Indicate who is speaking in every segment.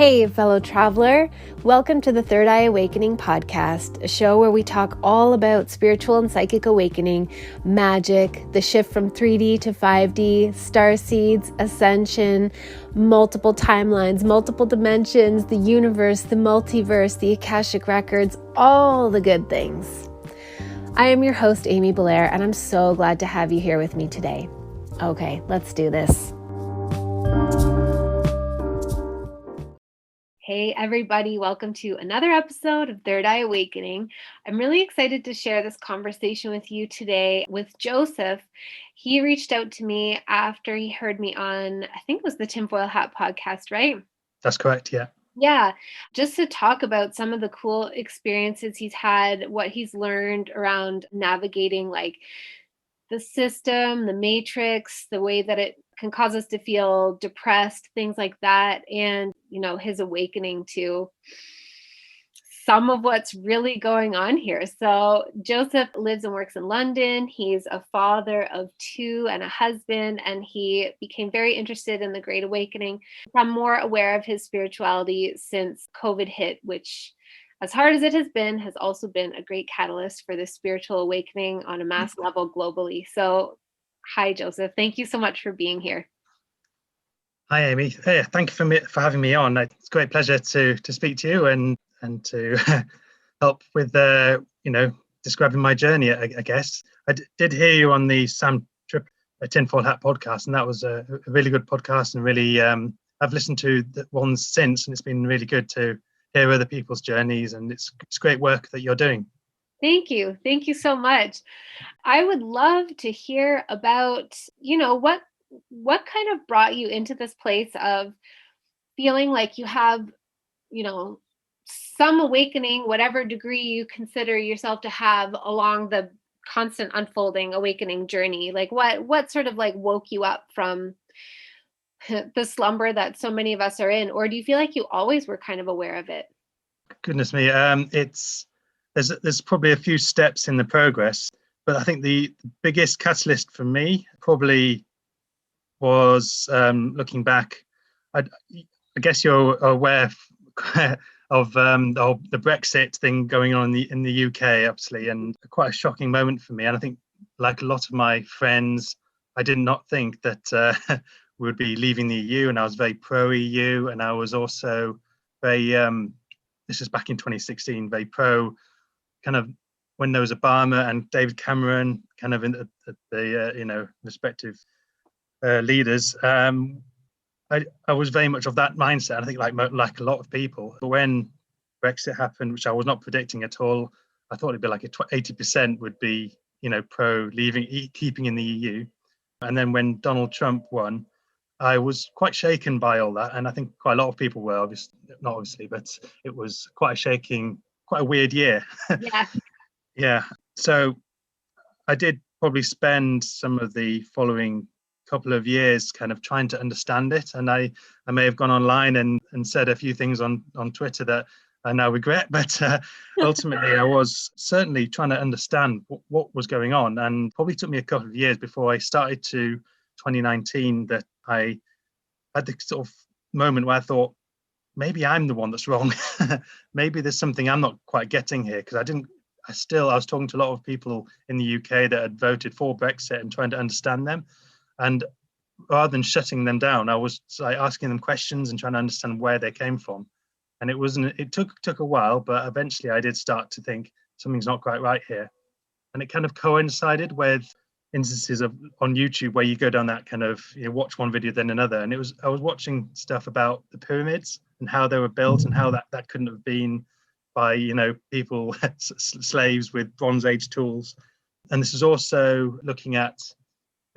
Speaker 1: Hey, fellow traveler. Welcome to the Third Eye Awakening podcast, a show where we talk all about spiritual and psychic awakening, magic, the shift from 3D to 5D, star seeds, ascension, multiple timelines, multiple dimensions, the universe, the multiverse, the Akashic records, all the good things. I am your host, Amy Belair, and I'm so glad to have you here with me today. Okay, let's do this. Hey everybody, welcome to another episode of Third Eye Awakening. I'm really excited to share this conversation with you today with Joseph. He reached out to me after he heard me on, I think it was the Tinfoil Hat podcast, right?
Speaker 2: That's correct, yeah.
Speaker 1: Yeah, just to talk about some of the cool experiences he's had, what he's learned around navigating like the system, the matrix, the way that it can cause us to feel depressed, things like that. And, his awakening to some of what's really going on here. So Joseph lives and works in London. He's a father of two and a husband, and he became very interested in the Great Awakening. I'm more aware of his spirituality since COVID hit, which, as hard as it has also been a great catalyst for this spiritual awakening on a mass level globally. So, hi, Joseph. Thank you so much for being here.
Speaker 2: Hi, Amy. Hey, thank you for having me on. It's a great pleasure to speak to you and to help with describing my journey. I guess I did hear you on the Sam Tripp Tinfoil Hat podcast, and that was a really good podcast. And really, I've listened to the ones since, and it's been really good to hear other people's journeys. And it's great work that you're doing.
Speaker 1: Thank you. Thank you so much. I would love to hear about, what kind of brought you into this place of feeling like you have, some awakening, whatever degree you consider yourself to have along the constant unfolding awakening journey. Like what sort of like woke you up from the slumber that so many of us are in? Or do you feel like you always were kind of aware of it?
Speaker 2: Goodness me. There's probably a few steps in the progress, but I think the biggest catalyst for me probably was looking back. I guess you're aware of the Brexit thing going on in the UK, obviously, and quite a shocking moment for me. And I think, like a lot of my friends, I did not think that we would be leaving the EU, and I was very pro EU, and I was also very. This is back in 2016, very pro, kind of when there was Obama and David Cameron, kind of in the respective leaders. I was very much of that mindset. I think like a lot of people. But when Brexit happened, which I was not predicting at all, I thought it'd be like 80% would be pro leaving, keeping in the EU. And then when Donald Trump won, I was quite shaken by all that, and I think quite a lot of people were. Not obviously, but it was quite a weird year.
Speaker 1: Yeah.
Speaker 2: Yeah. So I did probably spend some of the following couple of years kind of trying to understand it, and I may have gone online and said a few things on Twitter that I now regret, but ultimately I was certainly trying to understand what was going on, and probably took me a couple of years before I started to 2019 that I had the sort of moment where I thought, maybe I'm the one that's wrong. Maybe there's something I'm not quite getting here, because I was talking to a lot of people in the UK that had voted for Brexit and trying to understand them. And rather than shutting them down, I was like asking them questions and trying to understand where they came from. And it took a while, but eventually I did start to think something's not quite right here. And it kind of coincided with instances on YouTube where you go down that kind of, watch one video then another. And I was watching stuff about the pyramids and how they were built, and how that couldn't have been by, people, slaves with Bronze Age tools. And this is also looking at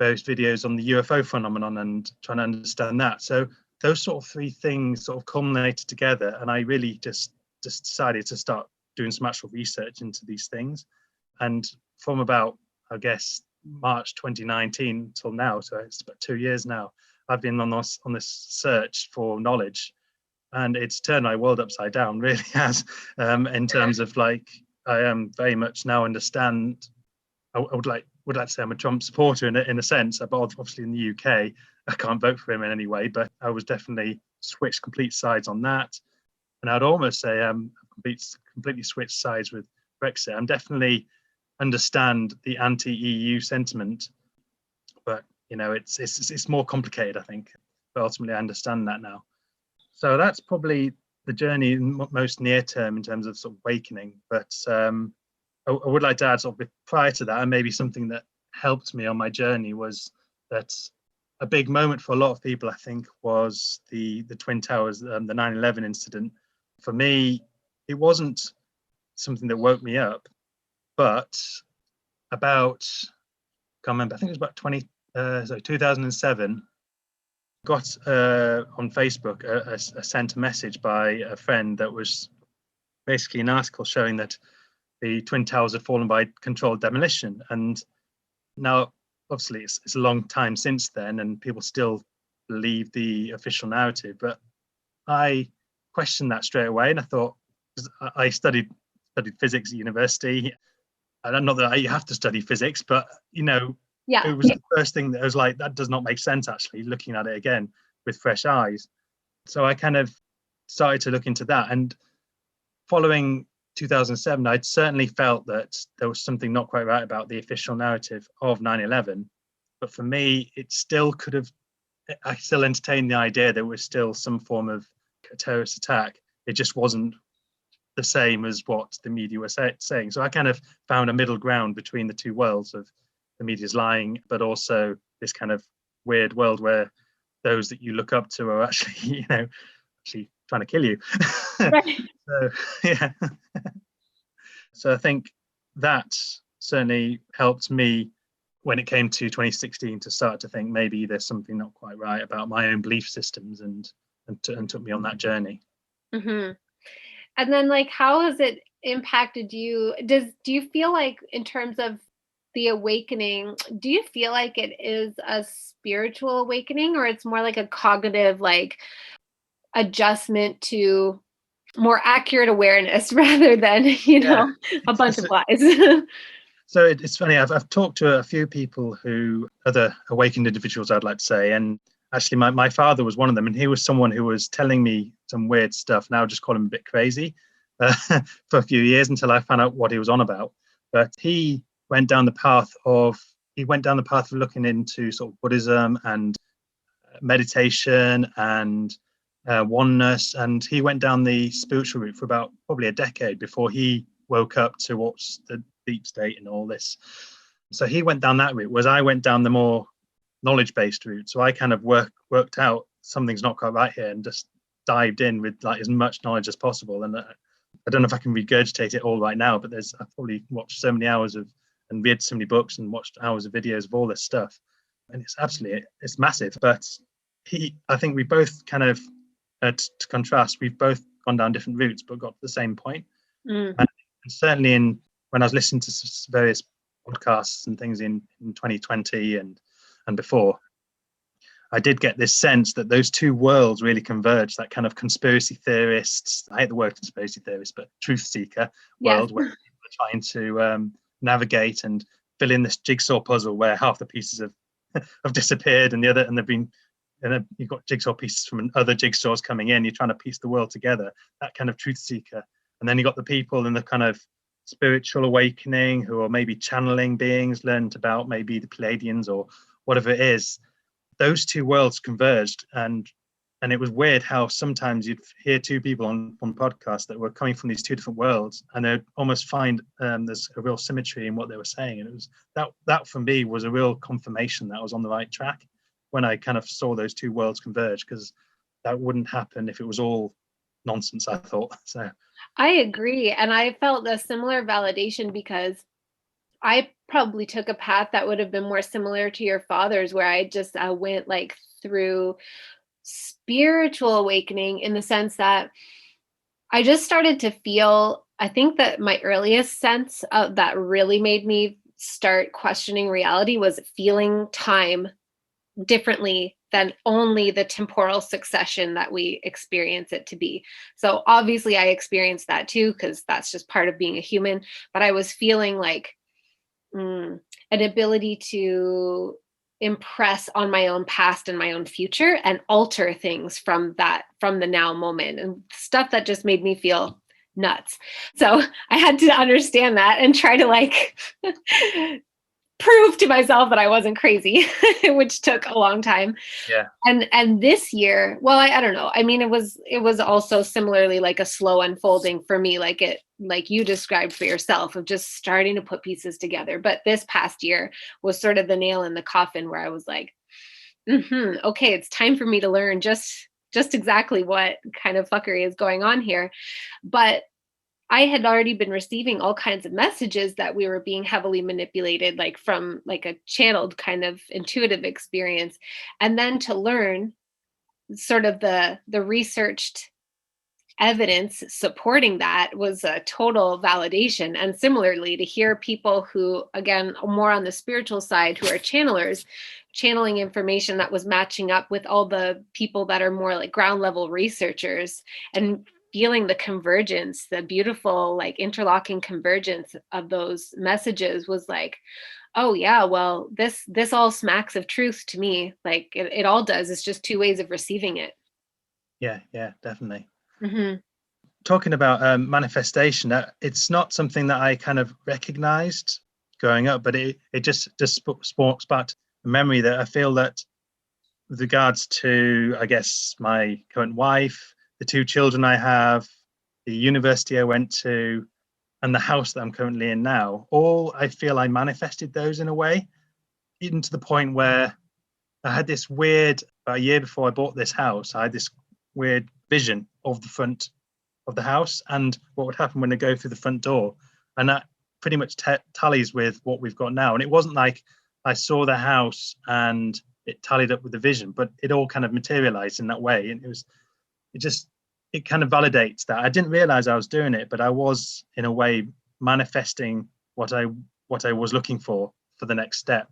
Speaker 2: various videos on the UFO phenomenon and trying to understand that. So those sort of three things sort of culminated together, and I really just decided to start doing some actual research into these things. And from about, I guess, March 2019 till now, so it's about 2 years now, I've been on this search for knowledge, and it's turned my world upside down, really has, in terms of like, I am very much now understand. I would like to say I'm a Trump supporter in a sense, but obviously in the UK I can't vote for him in any way. But I was definitely switched complete sides on that. And I'd almost say completely switched sides with Brexit. I'm definitely understand the anti-EU sentiment, but it's more complicated, I think. But ultimately, I understand that now. So that's probably the journey most near term in terms of sort of awakening. But I would like to add, sort of prior to that, and maybe something that helped me on my journey was that a big moment for a lot of people, I think, was the Twin Towers, the 9/11 incident. For me, it wasn't something that woke me up, but about, I can't remember, I think it was about 2007, got on Facebook sent a message by a friend that was basically an article showing that the Twin Towers had fallen by controlled demolition. And now, obviously, it's a long time since then, and people still believe the official narrative. But I questioned that straight away, and I thought, I studied physics at university. And not that you have to study physics, but
Speaker 1: Yeah.
Speaker 2: it was the first thing that I was like, that does not make sense, actually, looking at it again with fresh eyes. So I kind of started to look into that. And following 2007, I'd certainly felt that there was something not quite right about the official narrative of 9/11. But for me, I still entertained the idea there was still some form of a terrorist attack. It just wasn't the same as what the media was saying. So I kind of found a middle ground between the two worlds of the media's lying, but also this kind of weird world where those that you look up to are actually, actually trying to kill you.
Speaker 1: Right.
Speaker 2: So, yeah. So I think that certainly helped me when it came to 2016 to start to think maybe there's something not quite right about my own belief systems, and took me on that journey.
Speaker 1: Mm-hmm. And then, like, how has it impacted you? Do you feel like, in terms of the awakening, do you feel like it is a spiritual awakening, or it's more like a cognitive, like, adjustment to more accurate awareness rather than,
Speaker 2: Yeah.
Speaker 1: a bunch of lies?
Speaker 2: So it's funny, I've talked to a few people other awakened individuals, I'd like to say, and actually my father was one of them, and he was someone who was telling me some weird stuff, and I would just call him a bit crazy for a few years until I found out what he was on about. But he went down the path of looking into sort of Buddhism and meditation and oneness, and he went down the spiritual route for about probably a decade before he woke up to what's the deep state and all this. So he went down that route, whereas I went down the more knowledge-based route. So I kind of worked out something's not quite right here and just dived in with like as much knowledge as possible. And I don't know if I can regurgitate it all right now, but I've probably watched so many hours and read so many books and watched hours of videos of all this stuff, and it's massive. But I think we both kind of, to contrast, we've both gone down different routes but got to the same point.
Speaker 1: Mm.
Speaker 2: And certainly when I was listening to various podcasts and things in 2020 and before, I did get this sense that those two worlds really converge. That kind of conspiracy theorists, I hate the word conspiracy theorist, but truth seeker world, where people are trying to navigate and fill in this jigsaw puzzle where half the pieces have disappeared and then you've got jigsaw pieces from other jigsaws coming in. You're trying to piece the world together, that kind of truth seeker. And then you got the people in the kind of spiritual awakening who are maybe channeling beings, learned about maybe the Pleiadians or whatever it is. Those two worlds converged, and it was weird how sometimes you'd hear two people on podcasts that were coming from these two different worlds, and they'd almost find there's a real symmetry in what they were saying. And it was that for me was a real confirmation that I was on the right track when I kind of saw those two worlds converge, because that wouldn't happen if it was all nonsense, I thought. So
Speaker 1: I agree. And I felt a similar validation because I probably took a path that would have been more similar to your father's, where I just went like through spiritual awakening, in the sense that I just started to feel, I think that my earliest sense of that really made me start questioning reality was feeling time differently than only the temporal succession that we experience it to be. So obviously I experienced that too, because that's just part of being a human. But I was feeling like an ability to impress on my own past and my own future and alter things from the now moment, and stuff that just made me feel nuts. So I had to understand that and try to like prove to myself that I wasn't crazy, which took a long time.
Speaker 2: Yeah.
Speaker 1: And this year, well, I don't know. I mean, it was also similarly like a slow unfolding for me, like you described for yourself, of just starting to put pieces together. But this past year was sort of the nail in the coffin, where I was like, okay, it's time for me to learn just exactly what kind of fuckery is going on here. But I had already been receiving all kinds of messages that we were being heavily manipulated, like from like a channeled kind of intuitive experience. And then to learn sort of the researched evidence supporting that was a total validation. And similarly, to hear people who, again, more on the spiritual side, who are channelers, channeling information that was matching up with all the people that are more like ground level researchers, and feeling the convergence, the beautiful like interlocking convergence of those messages, was like, oh yeah, well, this all smacks of truth to me. Like it all does. It's just two ways of receiving it.
Speaker 2: Yeah, definitely.
Speaker 1: Mm-hmm.
Speaker 2: Talking about manifestation, it's not something that I kind of recognized growing up, but it just sparks back a memory that I feel that, with regards to, I guess, my current wife, the two children I have, the university I went to, and the house that I'm currently in now, all I feel I manifested those in a way, even to the point where I had this weird, about a year before I bought this house, I had this weird vision of the front of the house and what would happen when I go through the front door. And that pretty much tallies with what we've got now. And it wasn't like I saw the house and it tallied up with the vision, but it all kind of materialized in that way. And it kind of validates that. I didn't realize I was doing it, but I was in a way manifesting what I was looking for the next step.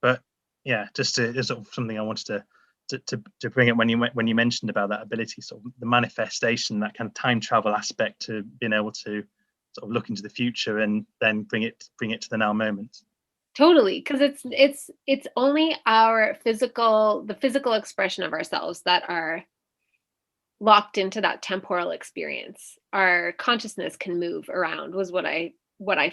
Speaker 2: But yeah, it's sort of something I wanted to bring it when you mentioned about that ability, sort of the manifestation, that kind of time travel aspect, to being able to sort of look into the future and then bring it to the now moment.
Speaker 1: Totally, because it's only the physical expression of ourselves that are locked into that temporal experience. Our consciousness can move around, was what I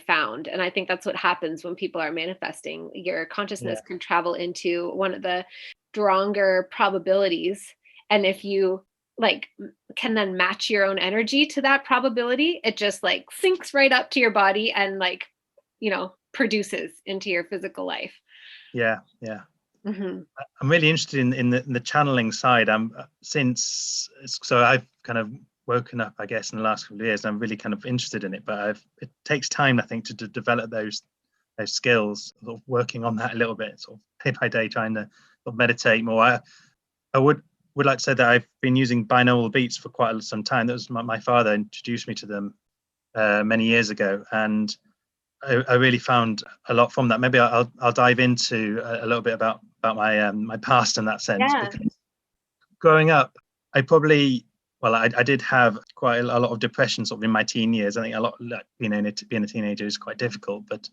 Speaker 1: found. And I think that's what happens when people are manifesting. Your consciousness can travel into one of the stronger probabilities. And if you like can then match your own energy to that probability, it just like sinks right up to your body and like, produces into your physical life.
Speaker 2: Yeah.
Speaker 1: Mm-hmm.
Speaker 2: I'm really interested in the channeling side. So I've kind of woken up, I guess, in the last couple of years. I'm really kind of interested in it, but it takes time, I think, to develop those skills. Sort of working on that a little bit, sort of day by day, trying to sort of meditate more. I would like to say that I've been using binaural beats for quite some time. That was my father introduced me to them many years ago, and I really found a lot from that. Maybe I'll dive into a little bit about my past in that sense.
Speaker 1: Yeah.
Speaker 2: Because growing up, I did have quite a lot of depression sort of in my teen years. I think a lot, like, being a teenager is quite difficult, but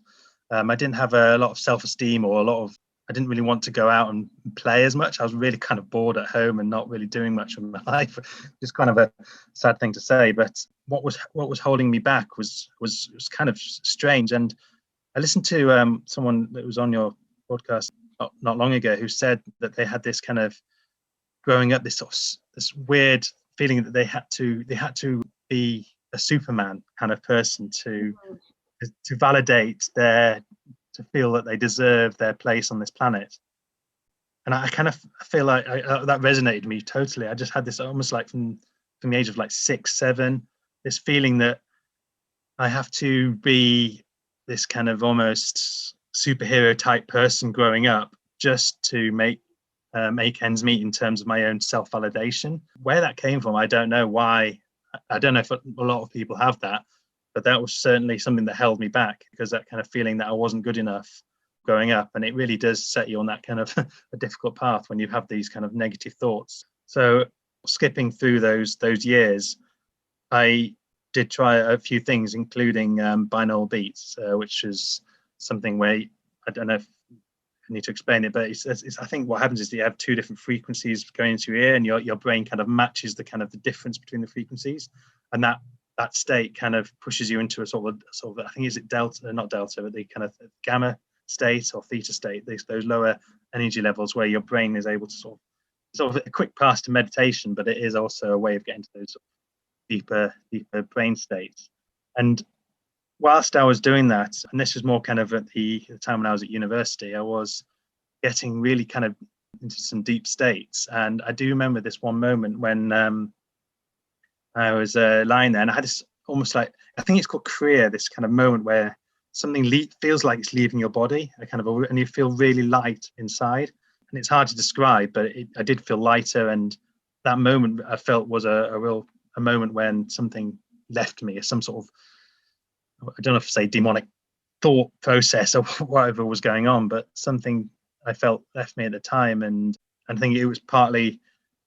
Speaker 2: I didn't have a lot of self-esteem, or I didn't really want to go out and play as much. I was really kind of bored at home and not really doing much with my life. Just kind of a sad thing to say, but what was holding me back was kind of strange. And I listened to someone that was on your podcast not long ago, who said that they had this kind of, growing up, this weird feeling that they had to be a Superman kind of person to validate to feel that they deserve their place on this planet. And I kind of feel like that resonated with me totally. I just had this almost like from the age of like 6, 7, this feeling that I have to be this kind of almost superhero type person growing up, just to make ends meet in terms of my own self-validation. Where that came from, I don't know. Why? I don't know if a lot of people have that, but that was certainly something that held me back, because that kind of feeling that I wasn't good enough growing up. And it really does set you on that kind of a difficult path when you have these kind of negative thoughts. So skipping through those years, I did try a few things, including binaural beats, which is something where, I don't know if need to explain it, but it's I think what happens is that you have two different frequencies going into your ear, and your brain kind of matches the kind of the difference between the frequencies, and that state kind of pushes you into a sort of I think is it delta, not delta, but the kind of gamma state or theta state, those lower energy levels where your brain is able to sort of a quick pass to meditation, but it is also a way of getting to those sort of deeper brain states. And whilst I was doing that, and this was more kind of at the time when I was at university, I was getting really kind of into some deep states. And I do remember this one moment when I was lying there, and I had this almost like, I think it's called Kriya, this kind of moment where something feels like it's leaving your body, and you feel really light inside. And it's hard to describe, but I did feel lighter. And that moment I felt was a moment when something left me, some sort of, I don't know if to say demonic thought process or whatever was going on, but something I felt left me at the time. And I think it was partly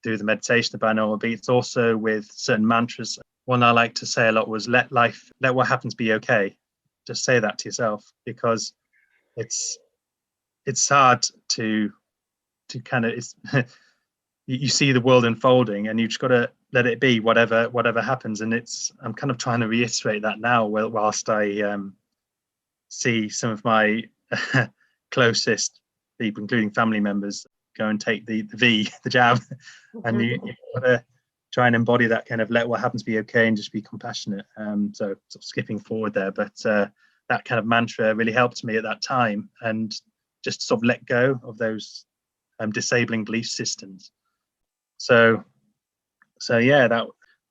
Speaker 2: through the meditation, the binaural beats, also with certain mantras. One I like to say a lot was let what happens be okay. Just say that to yourself, because it's hard to kind of, you see the world unfolding and you just got to let it be, whatever happens. And I'm kind of trying to reiterate that now whilst I see some of my closest people, including family members, go and take the jab. And you've got to try and embody that kind of let what happens be okay and just be compassionate. So sort of skipping forward there, but that kind of mantra really helped me at that time, and just sort of let go of those disabling belief systems. So yeah,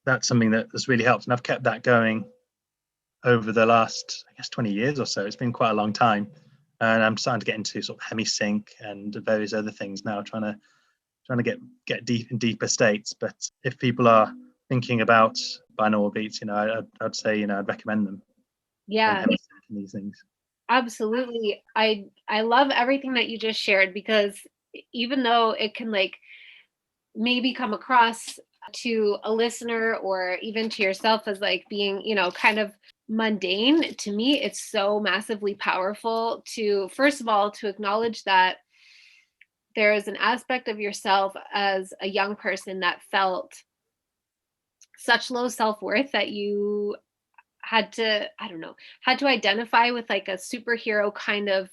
Speaker 2: that's something that's really helped, and I've kept that going over the last, I guess, 20 years or so. It's been quite a long time, and I'm starting to get into sort of hemisync and various other things now, trying to get deeper states. But if people are thinking about binaural beats, I'd say, I'd recommend them.
Speaker 1: Yeah,
Speaker 2: these things.
Speaker 1: absolutely. I love everything that you just shared, because even though it can like maybe come across to a listener or even to yourself as like being, kind of mundane, to me it's so massively powerful to, first of all, to acknowledge that there is an aspect of yourself as a young person that felt such low self-worth that you had to, I don't know, had to identify with like a superhero kind of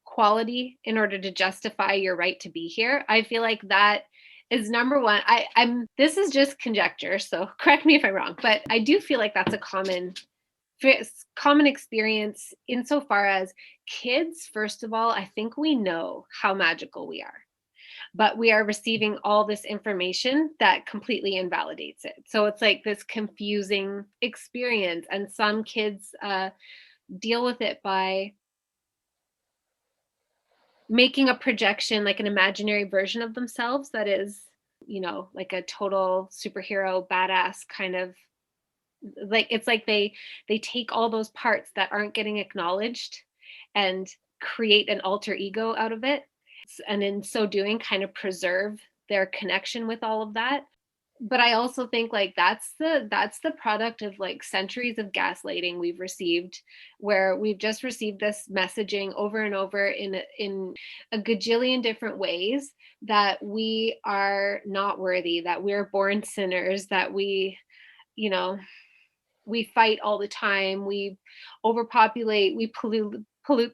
Speaker 1: quality in order to justify your right to be here. I feel like that is number one. This is just conjecture, so correct me if I'm wrong, but I do feel like that's a common experience insofar as kids, first of all, I think we know how magical we are, but we are receiving all this information that completely invalidates it. So it's like this confusing experience, and some kids deal with it by making a projection, like an imaginary version of themselves that is, like a total superhero badass kind of, like, it's like they take all those parts that aren't getting acknowledged and create an alter ego out of it, and in so doing kind of preserve their connection with all of that. But I also think like that's the product of like centuries of gaslighting we've received, where we've just received this messaging over and over in a gajillion different ways that we are not worthy, that we're born sinners, that we fight all the time, we overpopulate, we pollute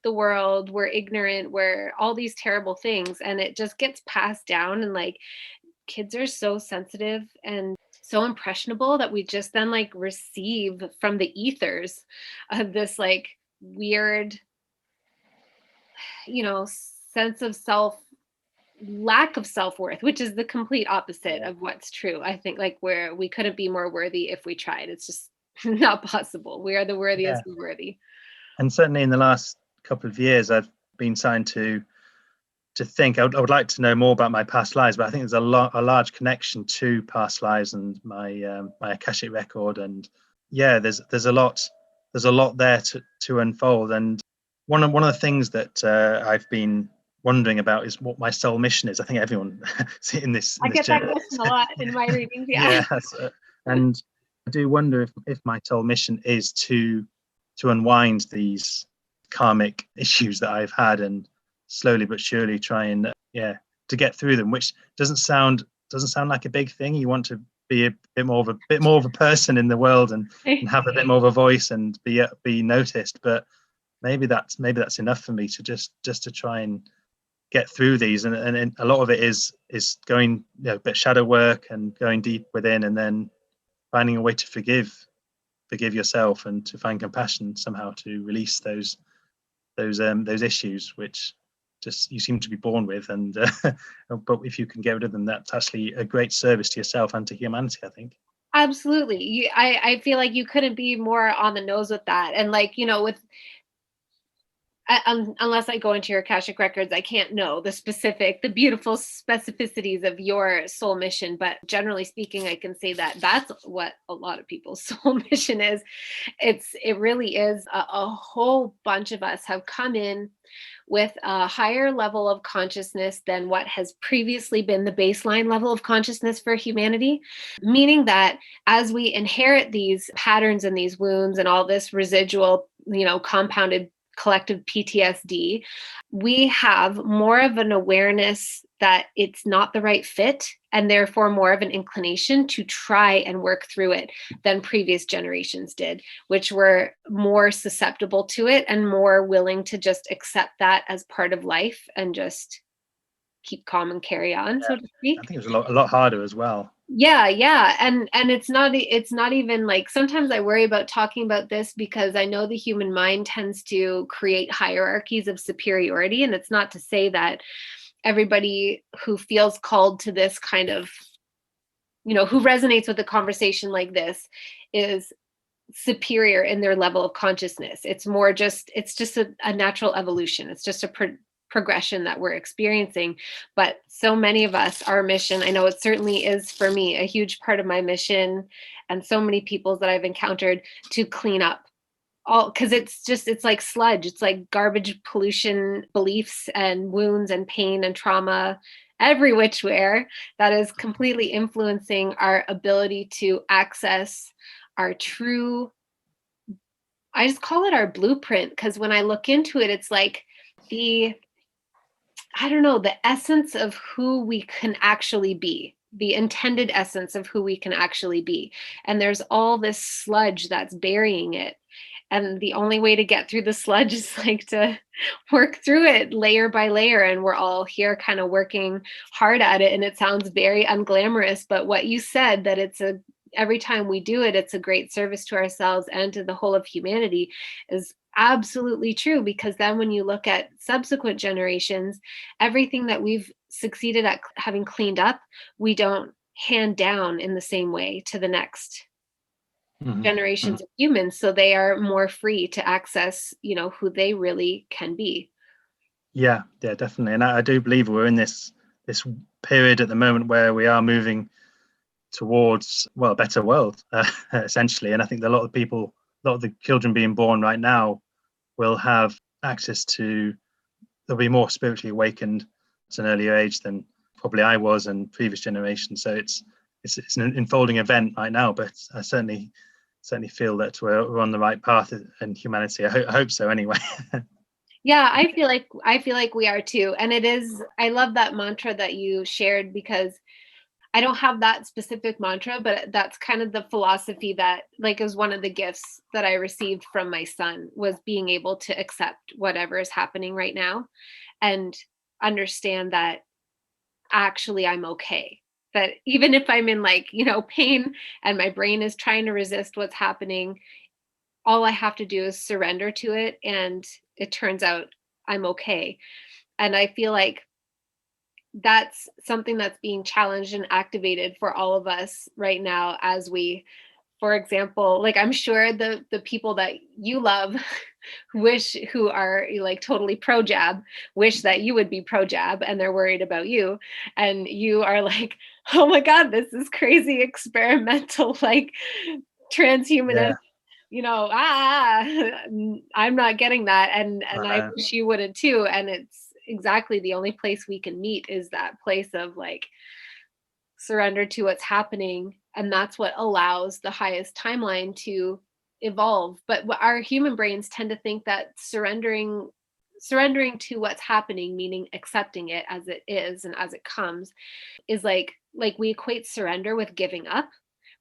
Speaker 1: the world, we're ignorant, we're all these terrible things, and it just gets passed down. And like, kids are so sensitive and so impressionable that we just then like receive from the ethers of this like weird, sense of lack of self-worth, which is the complete opposite of what's true. I think like where we couldn't be more worthy if we tried. It's just not possible. We are the worthiest of worthy.
Speaker 2: And certainly in the last couple of years, I've been starting to think I would like to know more about my past lives, but I think there's a large connection to past lives and my Akashic record. And yeah, there's a lot there to unfold. And one of the things that I've been wondering about is what my soul mission is. I think everyone in this
Speaker 1: get that question a lot in my readings.
Speaker 2: And I do wonder if my soul mission is to unwind these karmic issues that I've had, and slowly but surely try and to get through them, which doesn't sound like a big thing. You want to be a bit more of a person in the world and have a bit more of a voice and be noticed. But maybe that's enough for me to just to try and get through these, and a lot of it is going a bit shadow work and going deep within, and then finding a way to forgive yourself and to find compassion somehow to release those issues which just you seem to be born with, and but if you can get rid of them, that's actually a great service to yourself and to humanity, I think.
Speaker 1: Absolutely. I feel like you couldn't be more on the nose with that. And like, with unless I go into your Akashic records, I can't know the beautiful specificities of your soul mission. But generally speaking, I can say that that's what a lot of people's soul mission is. It really is. A whole bunch of us have come in with a higher level of consciousness than what has previously been the baseline level of consciousness for humanity, meaning that as we inherit these patterns and these wounds and all this residual, compounded collective PTSD, we have more of an awareness that it's not the right fit, and therefore more of an inclination to try and work through it than previous generations did, which were more susceptible to it and more willing to just accept that as part of life and just keep calm and carry on, so to speak.
Speaker 2: I think it was a lot harder as well.
Speaker 1: Yeah. And it's not even like, sometimes I worry about talking about this because I know the human mind tends to create hierarchies of superiority. And it's not to say that everybody who feels called to this kind of, who resonates with a conversation like this is superior in their level of consciousness. It's just a natural evolution. It's just a progression that we're experiencing. But so many of us, our mission, I know it certainly is for me, a huge part of my mission, and so many people that I've encountered, to clean up all, because it's like sludge. It's like garbage, pollution, beliefs and wounds and pain and trauma every which where that is completely influencing our ability to access our true, I just call it our blueprint, because when I look into it, it's like the essence of who we can actually be, the intended essence of who we can actually be. And there's all this sludge that's burying it. And the only way to get through the sludge is like to work through it layer by layer. And we're all here kind of working hard at it. And it sounds very unglamorous, but what you said, that every time we do it, it's a great service to ourselves and to the whole of humanity, is absolutely true. Because then when you look at subsequent generations, everything that we've succeeded at having cleaned up, we don't hand down in the same way to the next generations of humans. So they are more free to access, who they really can be.
Speaker 2: Yeah, definitely. And I do believe we're in this period at the moment where we are moving towards a better world, essentially. And I think that a lot of the children being born right now will have access to, they'll be more spiritually awakened at an earlier age than probably I was and previous generations. So it's an unfolding event right now, but I certainly feel that we're on the right path in humanity. I hope so anyway.
Speaker 1: Yeah, I feel like we are too. And I love that mantra that you shared, because I don't have that specific mantra, but that's kind of the philosophy that, like, is one of the gifts that I received from my son, was being able to accept whatever is happening right now and understand that actually I'm okay. That even if I'm in pain and my brain is trying to resist what's happening, all I have to do is surrender to it. And it turns out I'm okay. And I feel like that's something that's being challenged and activated for all of us right now, as we, for example, like, I'm sure the people that you love who are like totally pro jab, wish that you would be pro jab, and they're worried about you. And you are like, oh my God, this is crazy experimental, like transhumanist, I'm not getting that. And I wish you wouldn't too. And it's exactly the only place we can meet, is that place of like surrender to what's happening. And that's what allows the highest timeline to evolve. But our human brains tend to think that surrendering surrendering to what's happening, meaning accepting it as it is and as it comes, is like we equate surrender with giving up,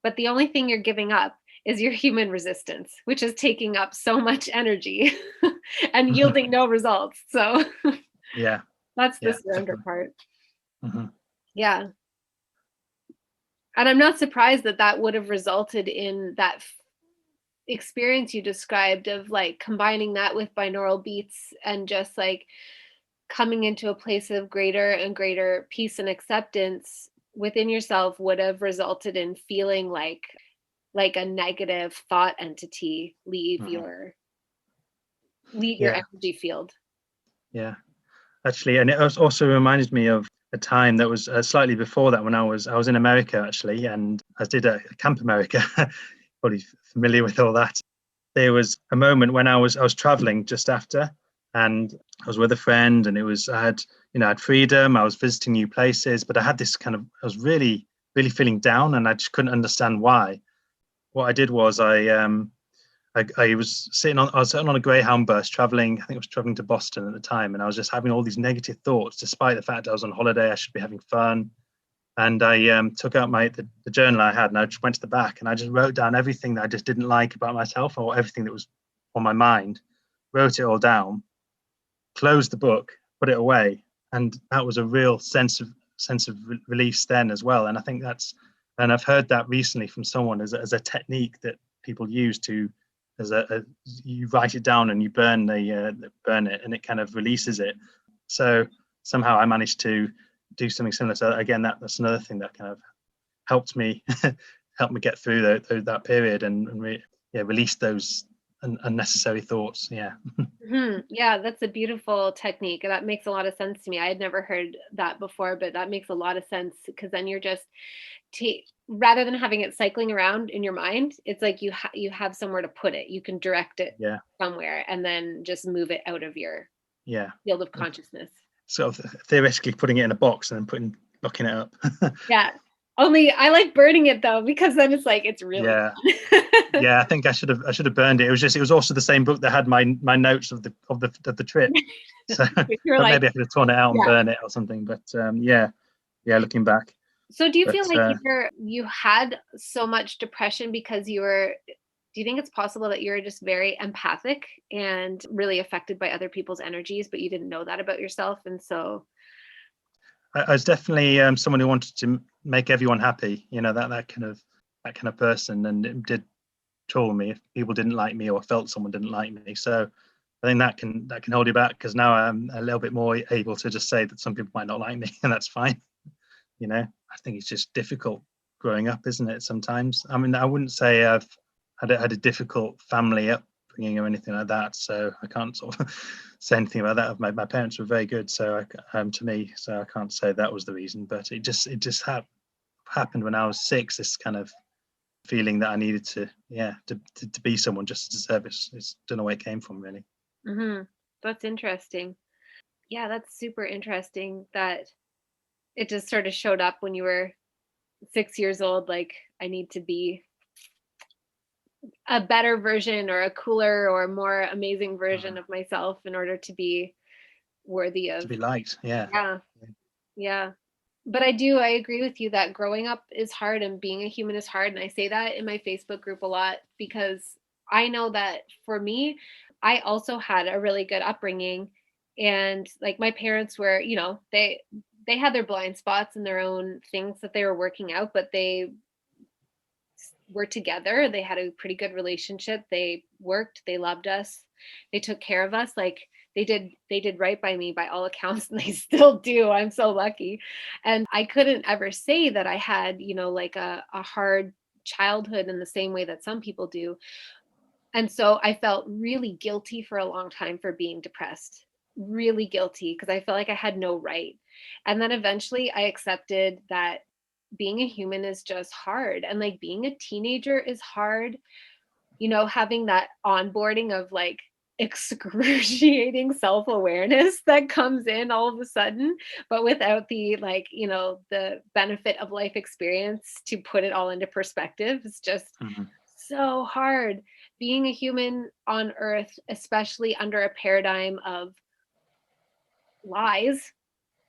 Speaker 1: but the only thing you're giving up is your human resistance, which is taking up so much energy and yielding no results. So
Speaker 2: Yeah,
Speaker 1: that's the
Speaker 2: yeah,
Speaker 1: surrender
Speaker 2: definitely.
Speaker 1: part.
Speaker 2: Hmm.
Speaker 1: Yeah. And I'm not surprised that that would have resulted in that experience you described of like combining that with binaural beats and just like coming into a place of greater and greater peace and acceptance within yourself would have resulted in feeling like a negative thought entity
Speaker 2: Hmm.
Speaker 1: leave your
Speaker 2: Yeah,
Speaker 1: energy field.
Speaker 2: yeah. Actually, and it also reminded me of a time that was slightly before that when I was in America actually, and I did a Camp America. Probably familiar with all that. There was a moment when I was traveling just after, and I was with a friend, and I had freedom. I was visiting new places, but I had this kind of I was really feeling down, and I just couldn't understand why. What I did was I was sitting on a Greyhound bus traveling. I think I was traveling to Boston at the time, and I was just having all these negative thoughts, despite the fact I was on holiday. I should be having fun, and I took out the journal I had, and I just went to the back, and I just wrote down everything that I just didn't like about myself, or everything that was on my mind. Wrote it all down, closed the book, put it away, and that was a real sense of release then as well. And I think and I've heard that recently from someone as a technique that people use to you write it down and you burn it, and it kind of releases it. So somehow I managed to do something similar. So again, that's another thing that kind of helped me helped me get through that period and release those unnecessary thoughts. Yeah.
Speaker 1: Yeah, that's a beautiful technique. That makes a lot of sense to me. I had never heard that before, but that makes a lot of sense because then you're just rather than having it cycling around in your mind, it's like you have somewhere to put it. You can direct it
Speaker 2: Yeah.
Speaker 1: somewhere and then just move it out of your
Speaker 2: Yeah.
Speaker 1: field of consciousness.
Speaker 2: Sort of theoretically putting it in a box and then locking it up.
Speaker 1: Yeah. Only I like burning it though, because then it's like it's really
Speaker 2: Yeah.
Speaker 1: fun.
Speaker 2: Yeah, I think I should have burned it. It was also the same book that had my notes of the trip. So,
Speaker 1: You're
Speaker 2: but
Speaker 1: like,
Speaker 2: maybe I could have torn it out and
Speaker 1: yeah.
Speaker 2: burn it or something. But yeah, looking back.
Speaker 1: So do you
Speaker 2: But
Speaker 1: feel like you had so much depression because do you think it's possible that you're just very empathic and really affected by other people's energies, but you didn't know that about yourself? And so,
Speaker 2: I was definitely someone who wanted to make everyone happy. That kind of person, and it did trouble me if people didn't like me or felt someone didn't like me. So I think that can hold you back, because now I'm a little bit more able to just say that some people might not like me, and that's fine. I think it's just difficult growing up, isn't it? Sometimes. I mean, I wouldn't say I've had a difficult family upbringing or anything like that, so I can't sort of say anything about that. My parents were very good, so to me, so I can't say that was the reason. But it just happened when I was 6. This kind of feeling that I needed to be someone just to deserve it. It's don't know where it came from, really.
Speaker 1: mhm, that's interesting. Yeah, that's super interesting that it just sort of showed up when you were 6 years old. Like, I need to be a better version or a cooler or more amazing version
Speaker 2: Mhm.
Speaker 1: of myself in order to be worthy
Speaker 2: To
Speaker 1: of.
Speaker 2: be liked, yeah.
Speaker 1: Yeah, yeah. But I agree with you that growing up is hard and being a human is hard. And I say that in my Facebook group a lot because I know that for me, I also had a really good upbringing. And like my parents were, they had their blind spots and their own things that they were working out, but they were together. They had a pretty good relationship. They worked, they loved us. They took care of us. Like they did right by me by all accounts and they still do. I'm so lucky. And I couldn't ever say that I had, like a hard childhood in the same way that some people do. And so I felt really guilty for a long time for being depressed. Really guilty because I felt like I had no right. And then eventually I accepted that being a human is just hard, and like being a teenager is hard, having that onboarding of like excruciating self-awareness that comes in all of a sudden, but without the like, the benefit of life experience to put it all into perspective. It's just
Speaker 2: Mhm.
Speaker 1: so hard being a human on earth, especially under a paradigm of lies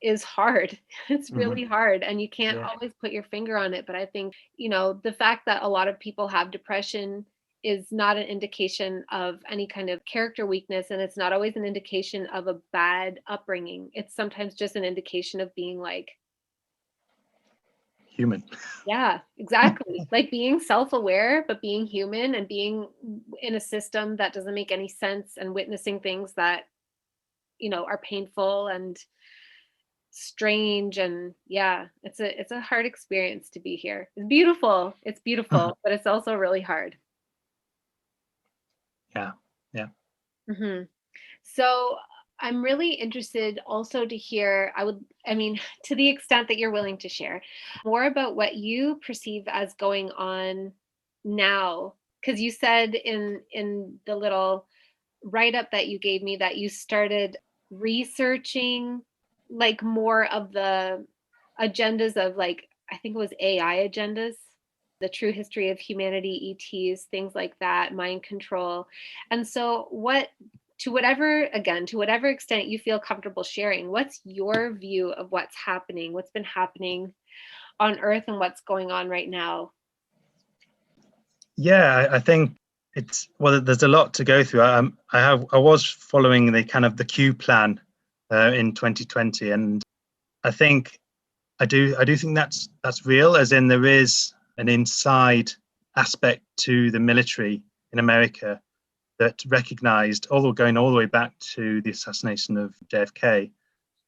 Speaker 1: is hard. It's
Speaker 2: Mhm.
Speaker 1: really hard, and you can't
Speaker 2: Yeah.
Speaker 1: always put your finger on it, but I think, the fact that a lot of people have depression is not an indication of any kind of character weakness, and it's not always an indication of a bad upbringing. It's sometimes just an indication of being like,
Speaker 2: Human.
Speaker 1: yeah, exactly. Like being self-aware, but being human and being in a system that doesn't make any sense and witnessing things that, are painful and strange. And yeah, it's a hard experience to be here. It's beautiful, but it's also really hard.
Speaker 2: Yeah. Yeah.
Speaker 1: Hmm. So I'm really interested also to hear, I mean, to the extent that you're willing to share, more about what you perceive as going on now. Because you said in the little write up that you gave me that you started researching like more of the agendas of, like, I think it was AI agendas, the true history of humanity, ETs, things like that, mind control. And so to whatever extent you feel comfortable sharing, what's your view of what's happening, what's been happening on Earth and what's going on right now?
Speaker 2: Yeah, I think it's well. There's a lot to go through. I was following the kind of the Q plan in 2020, and I think I do think that's real. As in, there is an inside aspect to the military in America that recognised, although going all the way back to the assassination of JFK,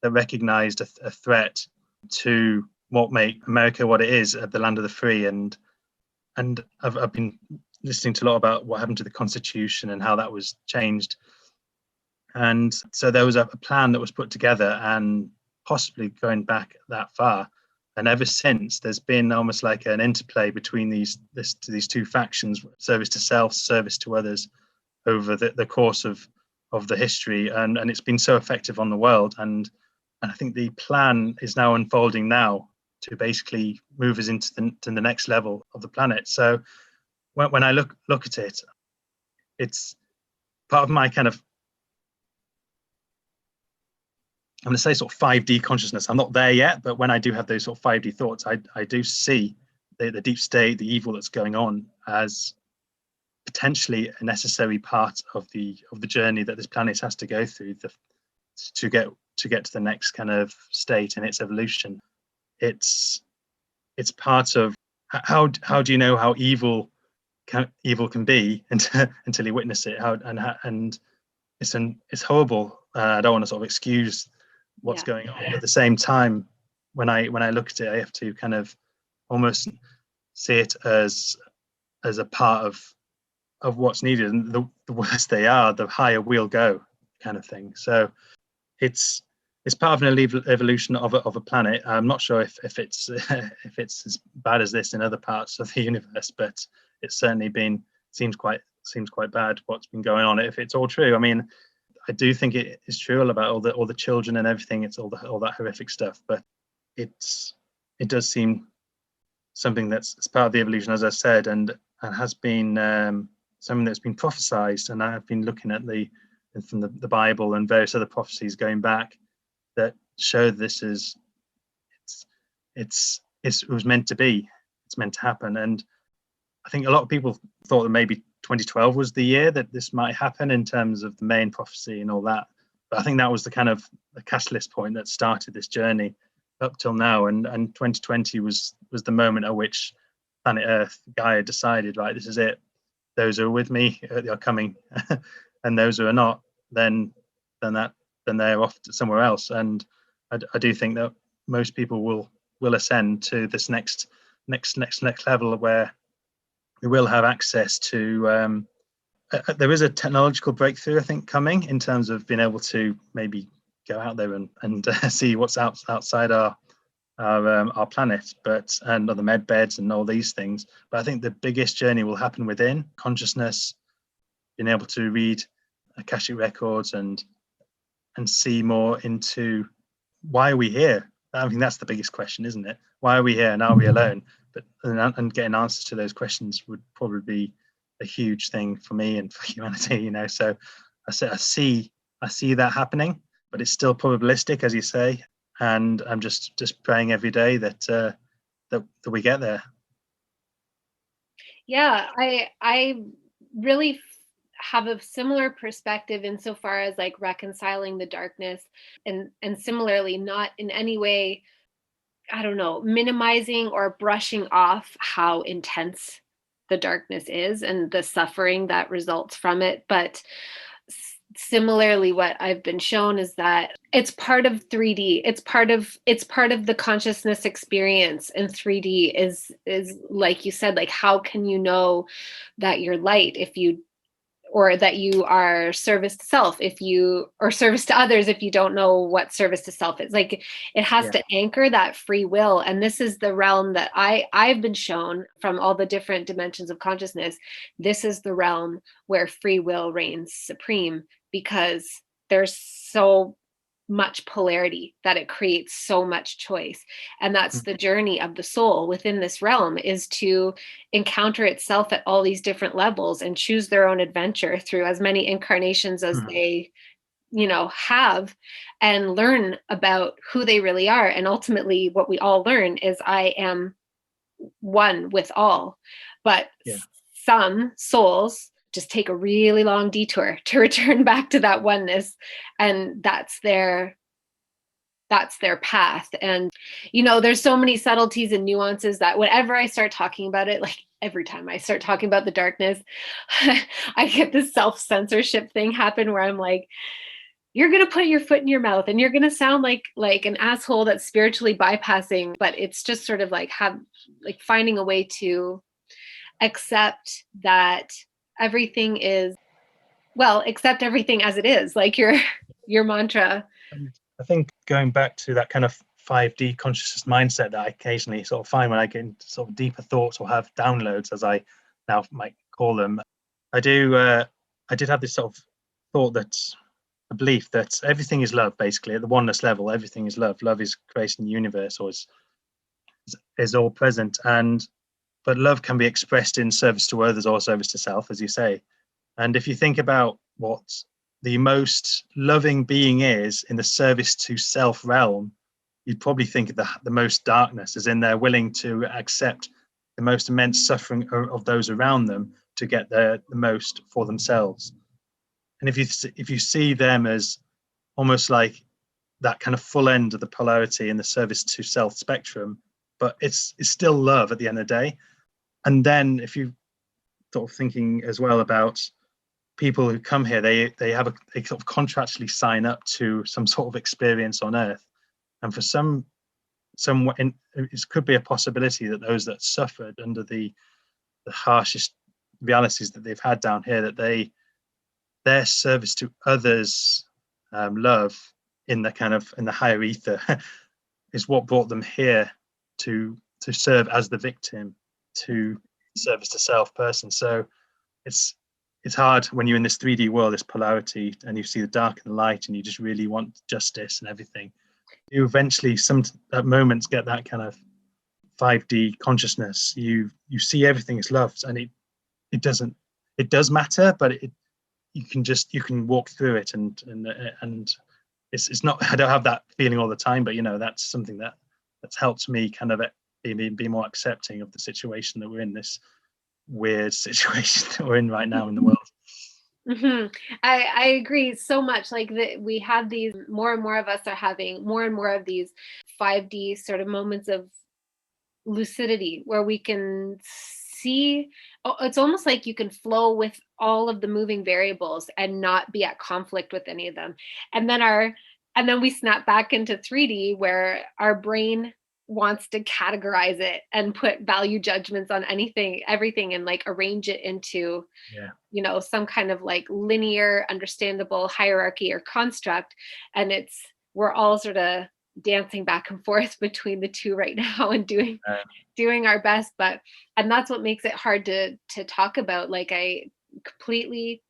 Speaker 2: that recognised a threat to what made America what it is, the land of the free, and I've been listening to a lot about what happened to the Constitution and how that was changed. And so there was a plan that was put together, and possibly going back that far. And ever since, there's been almost like an interplay between these two factions: service to self, service to others, over the course of the history, and it's been so effective on the world. And I think the plan is now unfolding now to basically move us into to the next level of the planet. So when I look at it, it's part of my kind of, I'm going to say, sort of 5D consciousness. I'm not there yet, but when I do have those sort of 5D thoughts, I do see the deep state, the evil that's going on, as potentially a necessary part of the journey that this planet has to go through to get to the next kind of state in its evolution. It's it's part of how do you know how evil can be until you witness it? And it's horrible. I don't want to sort of excuse what's
Speaker 1: Yeah.
Speaker 2: going on, but at the same time, when I look at it, I have to kind of almost see it as a part of what's needed. And the worse they are, the higher we'll go, kind of thing. So it's it's part of an evolution of a planet. I'm not sure if it's if it's as bad as this in other parts of the universe, but it's certainly been seems quite bad what's been going on. If it's all true, I mean, I do think it is true all about all the children and everything. It's all that horrific stuff, but it does seem something that's it's part of the evolution, as I said, and has been something that's been prophesized. And I have been looking at from the Bible and various other prophecies going back that show this is it was meant to be. It's meant to happen. And I think a lot of people thought that maybe 2012 was the year that this might happen in terms of the main prophecy and all that. But I think that was the kind of the catalyst point that started this journey up till now. And 2020 was the moment at which planet Earth, Gaia, decided, right, this is it. Those who are with me are coming, and those who are not, then they're off to somewhere else. And I do think that most people will ascend to this next level where we will have access to. There is a technological breakthrough, I think, coming in terms of being able to maybe go out there and see what's outside our planet, but and other med beds and all these things. But I think the biggest journey will happen within consciousness, being able to read Akashic records and see more into why are we here. I mean, that's the biggest question, isn't it? Why are we here and are we alone? But and getting answers to those questions would probably be a huge thing for me and for humanity. So I see that happening, but it's still probabilistic, as you say. And I'm just praying every day that we get there.
Speaker 1: Yeah, I really have a similar perspective insofar as like reconciling the darkness, and similarly not in any way, I don't know, minimizing or brushing off how intense the darkness is and the suffering that results from it, but similarly what I've been shown is that it's part of 3D. It's part of the consciousness experience, and 3D is like you said, like how can you know that you're light if you, or that you are service to self if you, or service to others if you don't know what service to self is. Like it has
Speaker 2: Yeah.
Speaker 1: to anchor that free will, and this is the realm that I've been shown from all the different dimensions of consciousness. This is the realm where free will reigns supreme, because there's so much polarity that it creates so much choice. And that's the journey of the soul within this realm, is to encounter itself at all these different levels and choose their own adventure through as many incarnations as they have, and learn about who they really are. And ultimately what we all learn is I am one with all. But
Speaker 2: Yeah.
Speaker 1: some souls just take a really long detour to return back to that oneness, and that's their path. And there's so many subtleties and nuances that whenever I start talking about it, like every time I start talking about the darkness, I get this self-censorship thing happen where I'm like, you're going to put your foot in your mouth and you're going to sound like an asshole that's spiritually bypassing. But it's just sort of like finding a way to accept that everything is, well, accept everything as it is, like your mantra.
Speaker 2: And I think going back to that kind of 5D consciousness mindset that I occasionally sort of find when I get into sort of deeper thoughts or have downloads, as I now might call them, I did have this sort of thought, that a belief that everything is love. Basically, at the oneness level, everything is love. Love is creating the universe, or is all present. But love can be expressed in service to others or service to self, as you say. And if you think about what the most loving being is in the service to self realm, you'd probably think of the most darkness, as in they're willing to accept the most immense suffering of those around them to get the most for themselves. And if you see them as almost like that kind of full end of the polarity in the service to self spectrum, but it's still love at the end of the day. And then if you sort of thinking as well about people who come here, they sort of contractually sign up to some sort of experience on Earth, and for some it could be a possibility that those that suffered under the harshest realities that they've had down here, that their service to others, love in the higher ether, is what brought them here to serve as the victim to service to self person. So it's hard when you're in this 3D world, this polarity, and you see the dark and the light, and you just really want justice and everything. You eventually, at moments, get that kind of 5D consciousness. You see everything as love, and it does matter, but you can walk through it, and it's not. I don't have that feeling all the time, but that's something that's helped me kind of be more accepting of the situation that we're in, this weird situation that we're in right now in the world.
Speaker 1: Mm-hmm. I agree so much. Like that, we have these, more and more of us are having more and more of these 5D sort of moments of lucidity where we can see. It's almost like you can flow with all of the moving variables and not be at conflict with any of them. And then we snap back into 3D where our brain wants to categorize it and put value judgments on everything, and like arrange it into some kind of like linear, understandable hierarchy or construct. And we're all sort of dancing back and forth between the two right now, and doing our best. And that's what makes it hard to talk about. Like I completely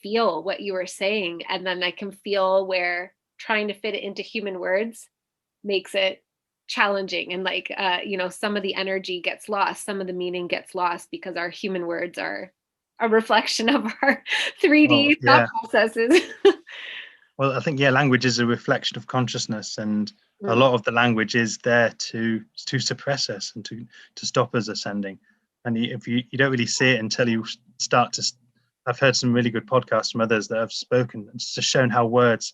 Speaker 1: feel what you were saying, and then I can feel where trying to fit it into human words makes it challenging, and like some of the energy gets lost, some of the meaning gets lost, because our human words are a reflection of our 3D thought processes.
Speaker 2: Well, I think, yeah, language is a reflection of consciousness, and a
Speaker 1: Mm.
Speaker 2: lot of the language is there to suppress us and to stop us ascending. And if you don't really see it until you start to, I've heard some really good podcasts from others that have spoken and just shown how words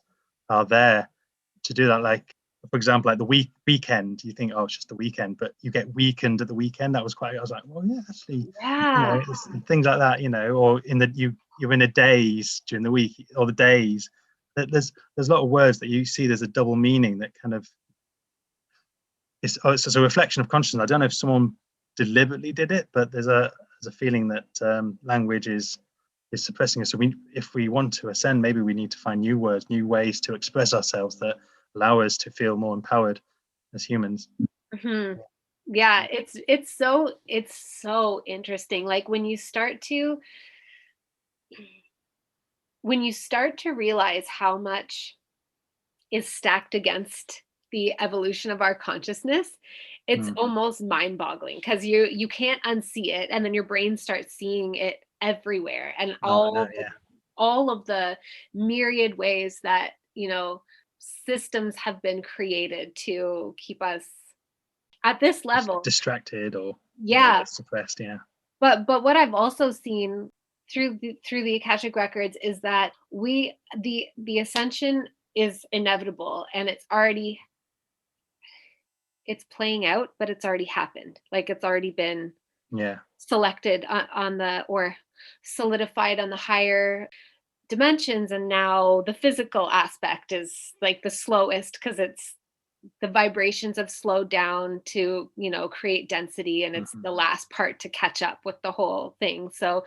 Speaker 2: are there to do that. Like, for example, like the weekend, you think, oh, it's just the weekend, but you get weakened at the weekend. That was quite, I was like, well, yeah, actually,
Speaker 1: Yeah.
Speaker 2: it's things like that, or you're in a daze during the week, or the days. There's a lot of words that you see. There's a double meaning that kind of it's a reflection of consciousness. I don't know if someone deliberately did it, but there's a feeling that language is suppressing us. So if we want to ascend, maybe we need to find new words, new ways to express ourselves that allow us to feel more empowered as humans.
Speaker 1: Hmm. Yeah, it's so interesting. Like when you start to realize how much is stacked against the evolution of our consciousness, it's
Speaker 2: Mm.
Speaker 1: almost mind-boggling because you can't unsee it, and then your brain starts seeing it everywhere, and
Speaker 2: Oh, I know, yeah.
Speaker 1: all of the myriad ways that, systems have been created to keep us at this level.
Speaker 2: Distracted or
Speaker 1: Yeah,
Speaker 2: suppressed. Yeah.
Speaker 1: but what I've also seen through the Akashic records is that the ascension is inevitable, and it's playing out, but it's already happened. Like it's already been
Speaker 2: Yeah.
Speaker 1: selected on the or solidified on the higher dimensions, and now the physical aspect is like the slowest because it's the vibrations have slowed down to create density, and it's
Speaker 2: Hmm.
Speaker 1: the last part to catch up with the whole thing. So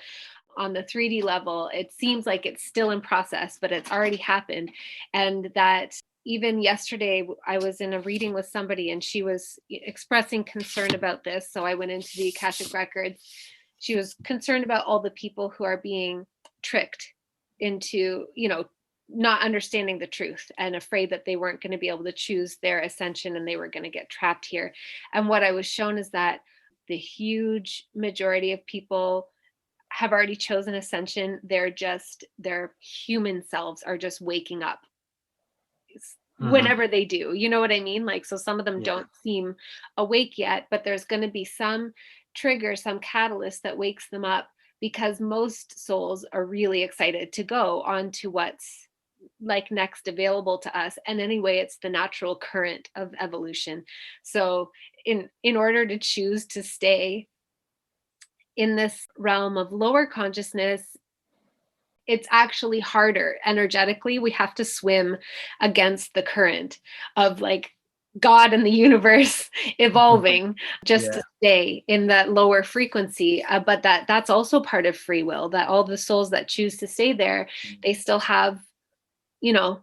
Speaker 1: on the 3D level, it seems like it's still in process, but it's already happened. And that even yesterday, I was in a reading with somebody and she was expressing concern about this. So I went into the Akashic records. She was concerned about all the people who are being tricked into, not understanding the truth and afraid that they weren't going to be able to choose their ascension and they were going to get trapped here. And what I was shown is that the huge majority of people have already chosen ascension. Their human selves are just waking up
Speaker 2: Hmm.
Speaker 1: whenever they do. You know what I mean? Like, so some of them
Speaker 2: Yeah.
Speaker 1: don't seem awake yet, but there's going to be some trigger, some catalyst that wakes them up because most souls are really excited to go on to what's like next available to us. And anyway, it's the natural current of evolution. So in order to choose to stay in this realm of lower consciousness, it's actually harder energetically. We have to swim against the current of like God and the universe evolving just
Speaker 2: Yeah.
Speaker 1: to stay in that lower frequency. But that's also part of free will, that all the souls that choose to stay there, they still have, you know,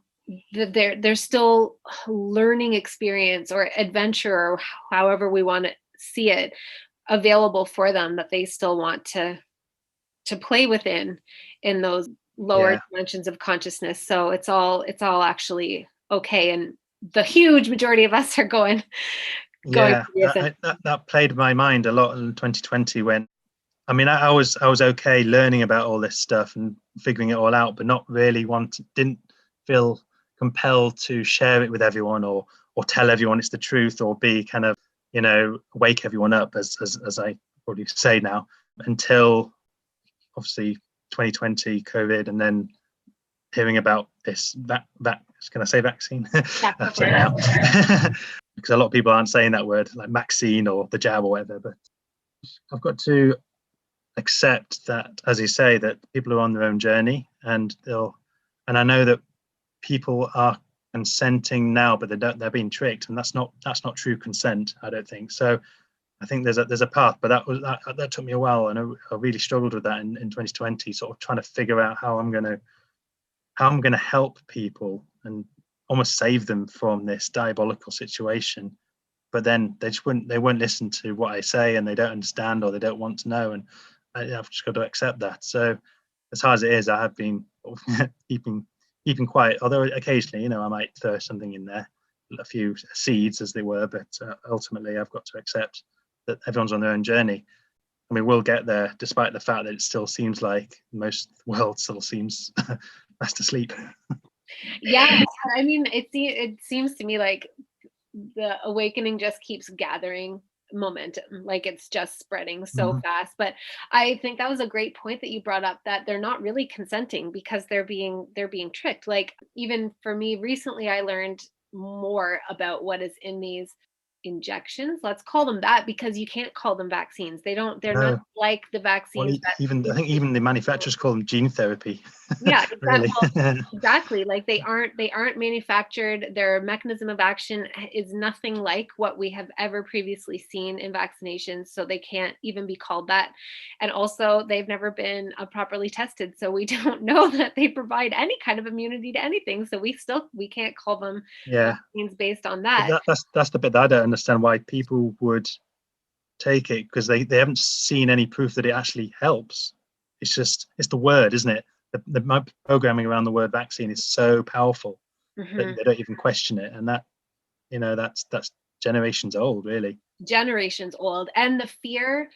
Speaker 1: they're still learning experience or adventure or however we want to see it available for them, that they still want to play within in those lower
Speaker 2: Yeah.
Speaker 1: dimensions of consciousness. So it's all actually okay, and the huge majority of us are going
Speaker 2: Yeah.
Speaker 1: through this.
Speaker 2: That played my mind a lot in 2020 when, I mean, I was okay learning about all this stuff and figuring it all out, but not really didn't feel compelled to share it with everyone or tell everyone it's the truth or be kind of, wake everyone up as I probably say now, until obviously 2020 COVID, and then hearing about that can I say vaccine?
Speaker 1: Yeah,
Speaker 2: I
Speaker 1: go
Speaker 2: have
Speaker 1: for
Speaker 2: to
Speaker 1: it.
Speaker 2: now. Because a lot of people aren't saying that word, like vaccine or the jab or whatever, but I've got to accept that, as you say, that people are on their own journey, and I know that people are consenting now, but they're being tricked, and that's not true consent, I don't think. So I think there's a path, but that took me a while, and I really struggled with that in 2020, sort of trying to figure out how I'm going to help people and almost save them from this diabolical situation. But then they won't listen to what I say, and they don't understand or they don't want to know, and I've just got to accept that. So as hard as it is, I have been keeping quiet, although occasionally, I might throw something in there, a few seeds as they were, but ultimately I've got to accept that everyone's on their own journey, and we will get there, despite the fact that it still seems like most of the world still seems fast asleep.
Speaker 1: Yeah, I mean, it seems to me like the awakening just keeps gathering momentum, like it's just spreading so
Speaker 2: Mhm.
Speaker 1: fast. But I think that was a great point that you brought up, that they're not really consenting because they're being tricked. Like, even for me recently, I learned more about what is in these injections. Let's call them that, because you can't call them vaccines. They're not
Speaker 2: No.
Speaker 1: like the
Speaker 2: Well,
Speaker 1: vaccines that
Speaker 2: even I
Speaker 1: we
Speaker 2: think
Speaker 1: take.
Speaker 2: even the manufacturers call them gene therapy.
Speaker 1: Yeah, exactly.
Speaker 2: Really.
Speaker 1: Well, exactly. Like, they aren't manufactured. Their mechanism of action is nothing like what we have ever previously seen in vaccinations, so they can't even be called that. And also, they've never been properly tested, so we don't know that they provide any kind of immunity to anything. So we can't call them
Speaker 2: Yeah.
Speaker 1: vaccines based on
Speaker 2: But
Speaker 1: that.
Speaker 2: that's the bit that I don't understand, why people would take it, because they haven't seen any proof that it actually helps. It's the word, isn't it? The programming around the word vaccine is so powerful that
Speaker 1: Mhm.
Speaker 2: they don't even question it, and that, that's generations old, really.
Speaker 1: Generations old. And the fear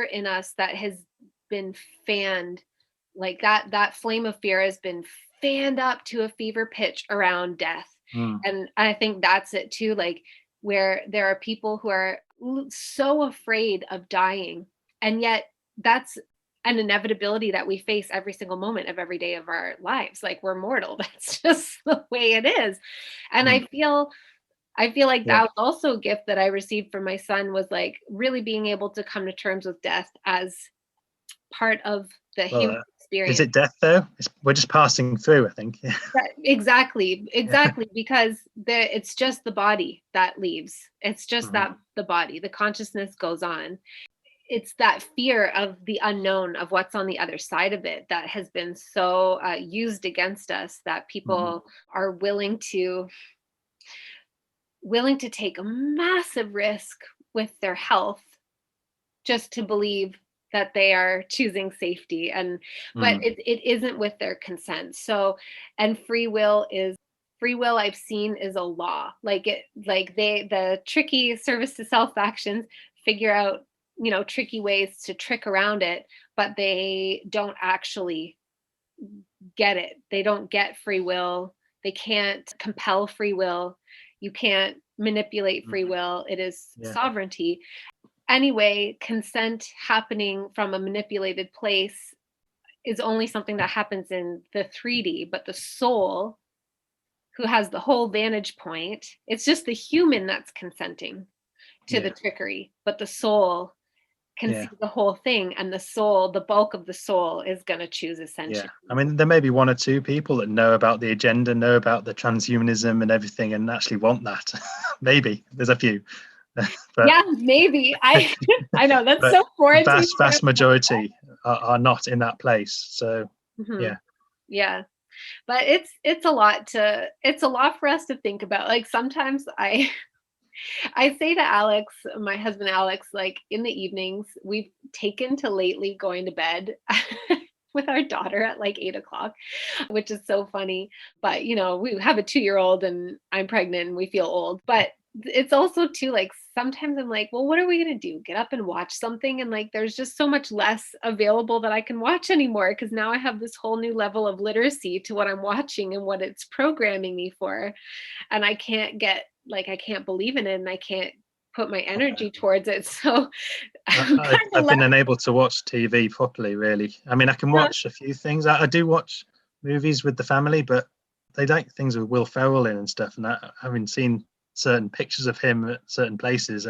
Speaker 1: in us that has been fanned, like that flame of fear has been fanned up to a fever pitch around death.
Speaker 2: Mm,
Speaker 1: And I think that's it too, like, where there are people who are so afraid of dying, and yet that's an inevitability that we face every single moment of every day of our lives. Like, we're mortal. That's just the way it is. And
Speaker 2: mm,
Speaker 1: I feel like
Speaker 2: yeah.
Speaker 1: that was also a gift that I received from my son, was like really being able to come to terms with death as part of the
Speaker 2: Well,
Speaker 1: human
Speaker 2: is
Speaker 1: experience.
Speaker 2: it death though? We're just passing through, I think. Yeah.
Speaker 1: Exactly,
Speaker 2: Yeah.
Speaker 1: exactly, because it's just the body that leaves. It's just
Speaker 2: Mhm.
Speaker 1: that the body, the consciousness goes on. It's that fear of the unknown, of what's on the other side of it, that has been so used against us, that
Speaker 2: Mhm.
Speaker 1: people are willing to take a massive risk with their health just to believe that they are choosing safety. And but
Speaker 2: Mm.
Speaker 1: it isn't with their consent. So, and free will, I've seen, is a law. The tricky service to self actions figure out, tricky ways to trick around it, but they don't actually get it. They don't get free will. They can't compel free will. You can't manipulate free
Speaker 2: Mhm.
Speaker 1: will. It is
Speaker 2: Yeah.
Speaker 1: sovereignty. Anyway, consent happening from a manipulated place is only something that happens in the 3D, but the soul, who has the whole vantage point, it's just the human that's consenting to the
Speaker 2: Yeah.
Speaker 1: trickery, but the soul can see
Speaker 2: Yeah.
Speaker 1: the whole thing, and the soul, the bulk of the soul, is going to choose
Speaker 2: Yeah.
Speaker 1: ascension.
Speaker 2: I mean, there may be one or two people that know about the agenda, know about the transhumanism and everything, and actually want that. Maybe there's a few, but
Speaker 1: Yeah, maybe. I know that's
Speaker 2: but
Speaker 1: so
Speaker 2: the
Speaker 1: foreign to me.
Speaker 2: vast majority are not in that place. So
Speaker 1: Mhm.
Speaker 2: yeah.
Speaker 1: Yeah. But it's a lot for us to think about. Like, sometimes I say to Alex, my husband Alex, like, in the evenings, we've taken to lately going to bed with our daughter at like 8 o'clock, which is so funny. But we have a 2-year-old and I'm pregnant and we feel old. But it's also too, like, sometimes I'm like, well, what are we gonna do? Get up and watch something? And like, there's just so much less available that I can watch anymore, because now I have this whole new level of literacy to what I'm watching and what it's programming me for. And I can't believe in it, and I can't put my energy towards it. So I'm kind of
Speaker 2: I've
Speaker 1: left.
Speaker 2: been unable to watch TV properly, really. I mean, I can watch a few things. I do watch movies with the family, but they like things with Will Ferrell in and stuff. And having seen certain pictures of him at certain places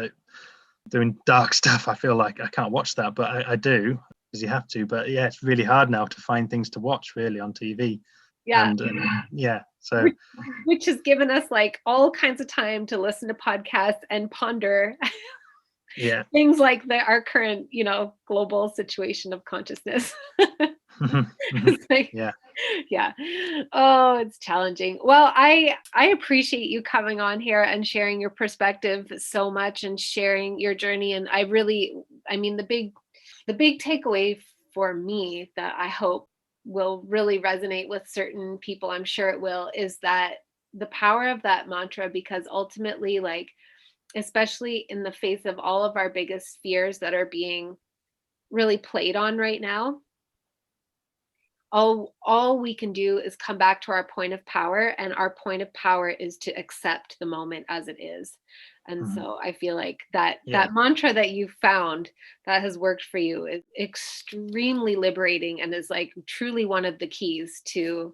Speaker 2: doing dark stuff, I feel like I can't watch that, but I do, because you have to. But yeah, it's really hard now to find things to watch, really, on TV.
Speaker 1: Yeah,
Speaker 2: And yeah, so
Speaker 1: which which has given us like all kinds of time to listen to podcasts and ponder
Speaker 2: yeah.
Speaker 1: things like our current, global situation of consciousness. It's like,
Speaker 2: Yeah.
Speaker 1: yeah. Oh, it's challenging. Well, I appreciate you coming on here and sharing your perspective so much, and sharing your journey. And I mean, the big takeaway for me that I hope will really resonate with certain people, I'm sure it will, is that the power of that mantra. Because ultimately, like, especially in the face of all of our biggest fears that are being really played on right now, all we can do is come back to our point of power, and our point of power is to accept the moment as it is. And so I feel like that mantra that you found that has worked for you is extremely liberating and is like truly one of the keys to,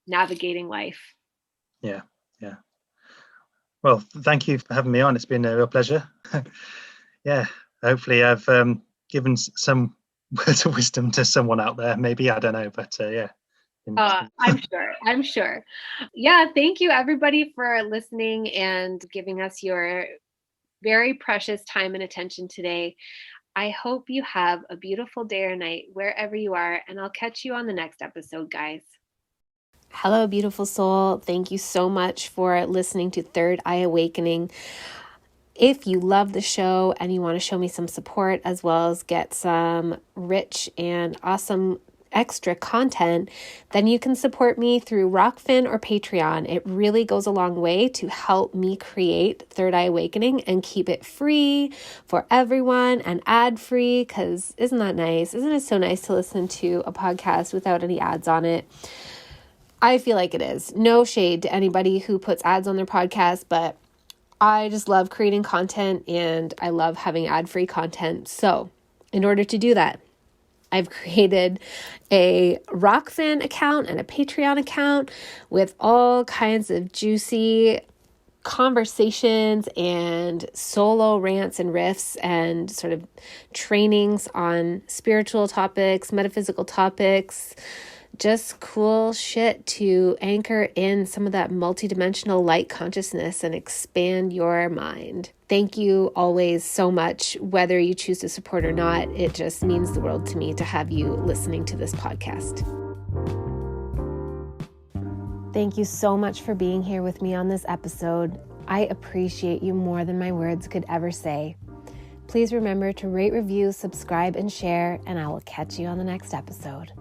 Speaker 1: navigating life.
Speaker 2: Yeah. Well, thank you for having me on. It's been a real pleasure. Yeah, hopefully I've given some words of wisdom to someone out there. Maybe, I don't know, but yeah.
Speaker 1: I'm sure. Yeah, thank you everybody for listening and giving us your very precious time and attention today. I hope you have a beautiful day or night wherever you are, and I'll catch you on the next episode, guys. Hello, beautiful soul. Thank you so much for listening to Third Eye Awakening. If you love the show and you want to show me some support as well as get some rich and awesome extra content, then you can support me through Rockfin or Patreon. It really goes a long way to help me create Third Eye Awakening and keep it free for everyone and ad-free, because isn't that nice? Isn't it so nice to listen to a podcast without any ads on it? I feel like it is. No shade to anybody who puts ads on their podcast, but I just love creating content and I love having ad-free content. So in order to do that, I've created a Rockfin account and a Patreon account with all kinds of juicy conversations and solo rants and riffs and sort of trainings on spiritual topics, metaphysical topics, just cool shit to anchor in some of that multidimensional light consciousness and expand your mind. Thank you always so much, whether you choose to support or not. It just means the world to me to have you listening to this podcast. Thank you so much for being here with me on this episode. I appreciate you more than my words could ever say. Please remember to rate, review, subscribe, and share, and I will catch you on the next episode.